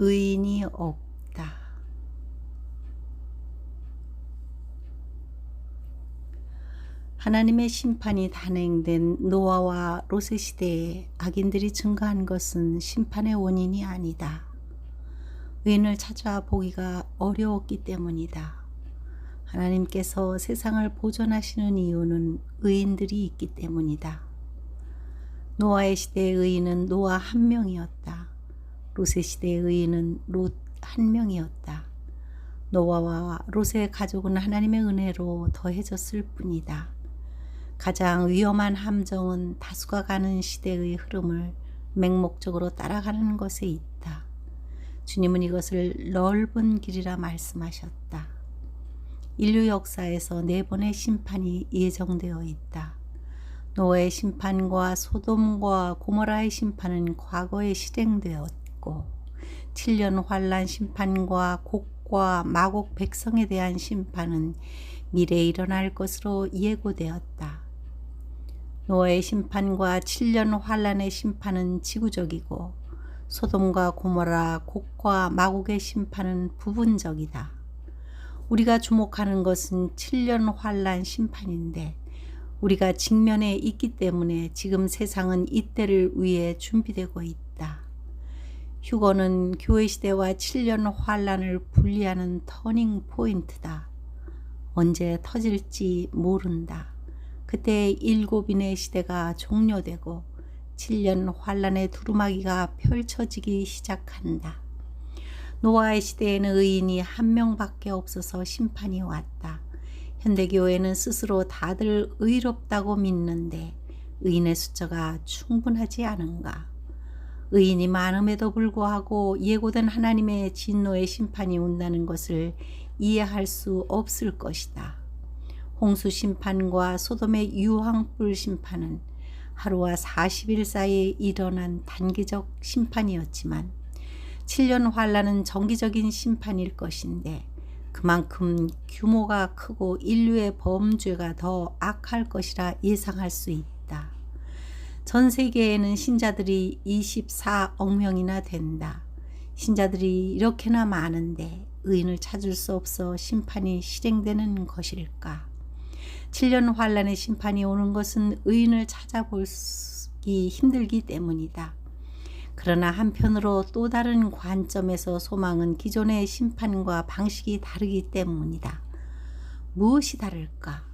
의인이 없다. 하나님의 심판이 단행된 노아와 롯의 시대에 악인들이 증가한 것은 심판의 원인이 아니다. 의인을 찾아보기가 어려웠기 때문이다. 하나님께서 세상을 보존하시는 이유는 의인들이 있기 때문이다. 노아의 시대의 의인은 노아 한 명이었다. 롯의 시대의 의인은 롯 한 명이었다. 노아와 롯의 가족은 하나님의 은혜로 더해졌을 뿐이다. 가장 위험한 함정은 다수가 가는 시대의 흐름을 맹목적으로 따라가는 것에 있다. 주님은 이것을 넓은 길이라 말씀하셨다. 인류 역사에서 4번의 심판이 예정되어 있다. 노아의 심판과 소돔과 고모라의 심판은 과거에 실행되었고 7년 환란 심판과 곡과 마곡 백성에 대한 심판은 미래에 일어날 것으로 예고되었다. 노아의 심판과 7년 환란의 심판은 지구적이고 소돔과 고모라, 곡과 마곡의 심판은 부분적이다. 우리가 주목하는 것은 7년 환란 심판인데 우리가 직면에 있기 때문에 지금 세상은 이때를 위해 준비되고 있다. 휴거는 교회 시대와 7년 환란을 분리하는 터닝 포인트다. 언제 터질지 모른다. 그때 7인의 시대가 종료되고 7년 환란의 두루마기가 펼쳐지기 시작한다. 노아의 시대에는 의인이 한 명밖에 없어서 심판이 왔다. 현대교회는 스스로 다들 의롭다고 믿는데 의인의 숫자가 충분하지 않은가? 의인이 많음에도 불구하고 예고된 하나님의 진노의 심판이 온다는 것을 이해할 수 없을 것이다. 홍수 심판과 소돔의 유황불 심판은 하루와 40일 사이에 일어난 단기적 심판이었지만 7년 환란은 정기적인 심판일 것인데 그만큼 규모가 크고 인류의 범죄가 더 악할 것이라 예상할 수 있다. 전 세계에는 신자들이 24억 명이나 된다. 신자들이 이렇게나 많은데 의인을 찾을 수 없어 심판이 실행되는 것일까? 7년 환란의 심판이 오는 것은 의인을 찾아보기 힘들기 때문이다. 그러나 한편으로 또 다른 관점에서 소망은 기존의 심판과 방식이 다르기 때문이다. 무엇이 다를까?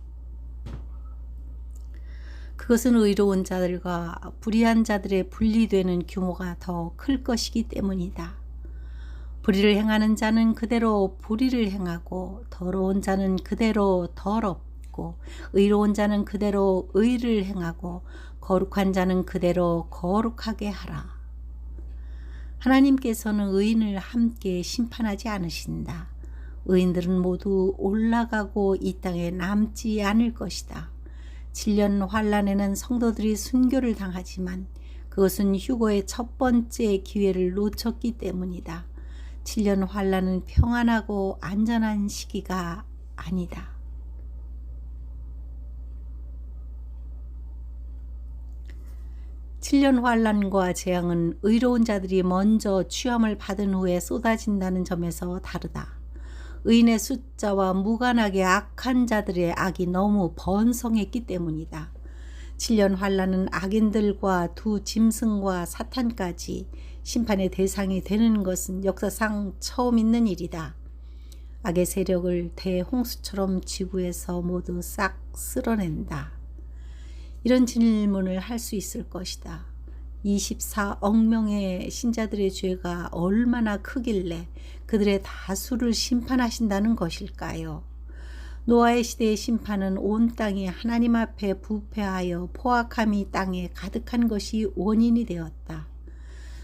그것은 의로운 자들과 불의한 자들의 분리되는 규모가 더 클 것이기 때문이다. 불의를 행하는 자는 그대로 불의를 행하고 더러운 자는 그대로 더럽고 의로운 자는 그대로 의를 행하고 거룩한 자는 그대로 거룩하게 하라. 하나님께서는 의인을 함께 심판하지 않으신다. 의인들은 모두 올라가고 이 땅에 남지 않을 것이다. 7년 환란에는 성도들이 순교를 당하지만 그것은 휴거의 첫 번째 기회를 놓쳤기 때문이다. 7년 환란은 평안하고 안전한 시기가 아니다. (7년) 환란과 재앙은 의로운 자들이 먼저 취함을 받은 후에 쏟아진다는 점에서 다르다. 의인의 숫자와 무관하게 악한 자들의 악이 너무 번성했기 때문이다. 7년 환란은 악인들과 두 짐승과 사탄까지 심판의 대상이 되는 것은 역사상 처음 있는 일이다. 악의 세력을 대홍수처럼 지구에서 모두 싹 쓸어낸다. 이런 질문을 할 수 있을 것이다. 24억 명의 신자들의 죄가 얼마나 크길래 그들의 다수를 심판하신다는 것일까요? 노아의 시대의 심판은 온 땅이 하나님 앞에 부패하여 포악함이 땅에 가득한 것이 원인이 되었다.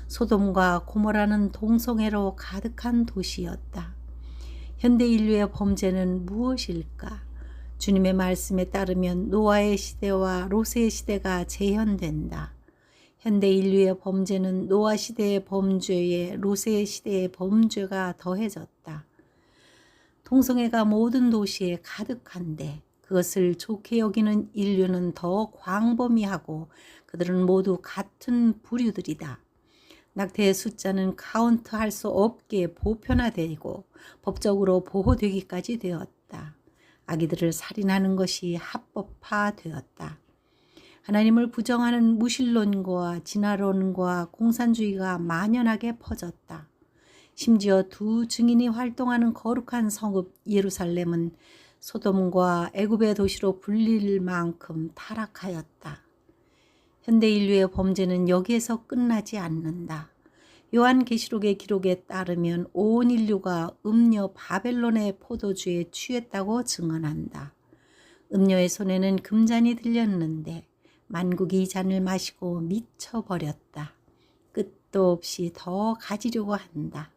소돔과 고모라는 동성애로 가득한 도시였다. 현대 인류의 범죄는 무엇일까? 주님의 말씀에 따르면 노아의 시대와 롯의 시대가 재현된다. 현대 인류의 범죄는 노아 시대의 범죄에 롯의 시대의 범죄가 더해졌다. 동성애가 모든 도시에 가득한데 그것을 좋게 여기는 인류는 더 광범위하고 그들은 모두 같은 부류들이다. 낙태의 숫자는 카운트할 수 없게 보편화되고 법적으로 보호되기까지 되었다. 아기들을 살인하는 것이 합법화되었다. 하나님을 부정하는 무신론과 진화론과 공산주의가 만연하게 퍼졌다. 심지어 두 증인이 활동하는 거룩한 성읍 예루살렘은 소돔과 애굽의 도시로 불릴 만큼 타락하였다. 현대 인류의 범죄는 여기에서 끝나지 않는다. 요한계시록의 기록에 따르면 온 인류가 음녀 바벨론의 포도주에 취했다고 증언한다. 음녀의 손에는 금잔이 들렸는데 만국이 이 잔을 마시고 미쳐버렸다. 끝도 없이 더 가지려고 한다.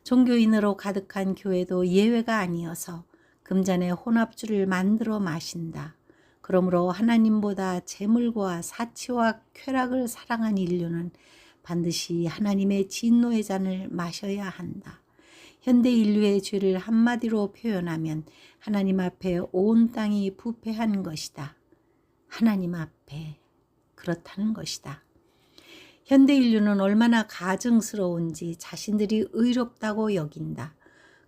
종교인으로 가득한 교회도 예외가 아니어서 금잔에 혼합주를 만들어 마신다. 그러므로 하나님보다 재물과 사치와 쾌락을 사랑한 인류는 반드시 하나님의 진노의 잔을 마셔야 한다. 현대 인류의 죄를 한마디로 표현하면 하나님 앞에 온 땅이 부패한 것이다. 하나님 앞에 그렇다는 것이다. 현대 인류는 얼마나 가증스러운지 자신들이 의롭다고 여긴다.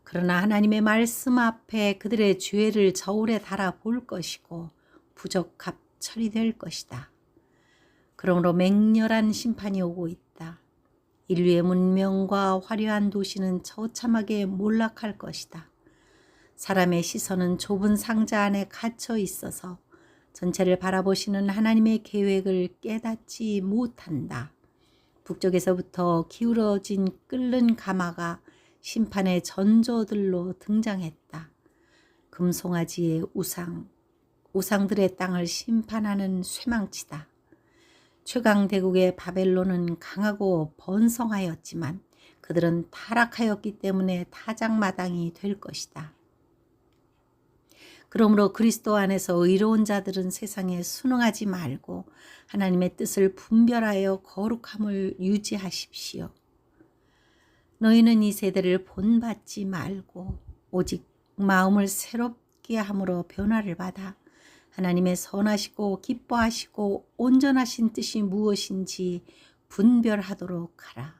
그러나 하나님의 말씀 앞에 그들의 죄를 저울에 달아 볼 것이고 부적합 처리될 것이다. 그러므로 맹렬한 심판이 오고 있다. 인류의 문명과 화려한 도시는 처참하게 몰락할 것이다. 사람의 시선은 좁은 상자 안에 갇혀 있어서 전체를 바라보시는 하나님의 계획을 깨닫지 못한다. 북쪽에서부터 기울어진 끓는 가마가 심판의 전조들로 등장했다. 금송아지의 우상들의 땅을 심판하는 쇠망치다. 최강대국의 바벨론은 강하고 번성하였지만 그들은 타락하였기 때문에 타작마당이 될 것이다. 그러므로 그리스도 안에서 의로운 자들은 세상에 순응하지 말고 하나님의 뜻을 분별하여 거룩함을 유지하십시오. 너희는 이 세대를 본받지 말고 오직 마음을 새롭게 함으로 변화를 받아 하나님의 선하시고 기뻐하시고 온전하신 뜻이 무엇인지 분별하도록 하라.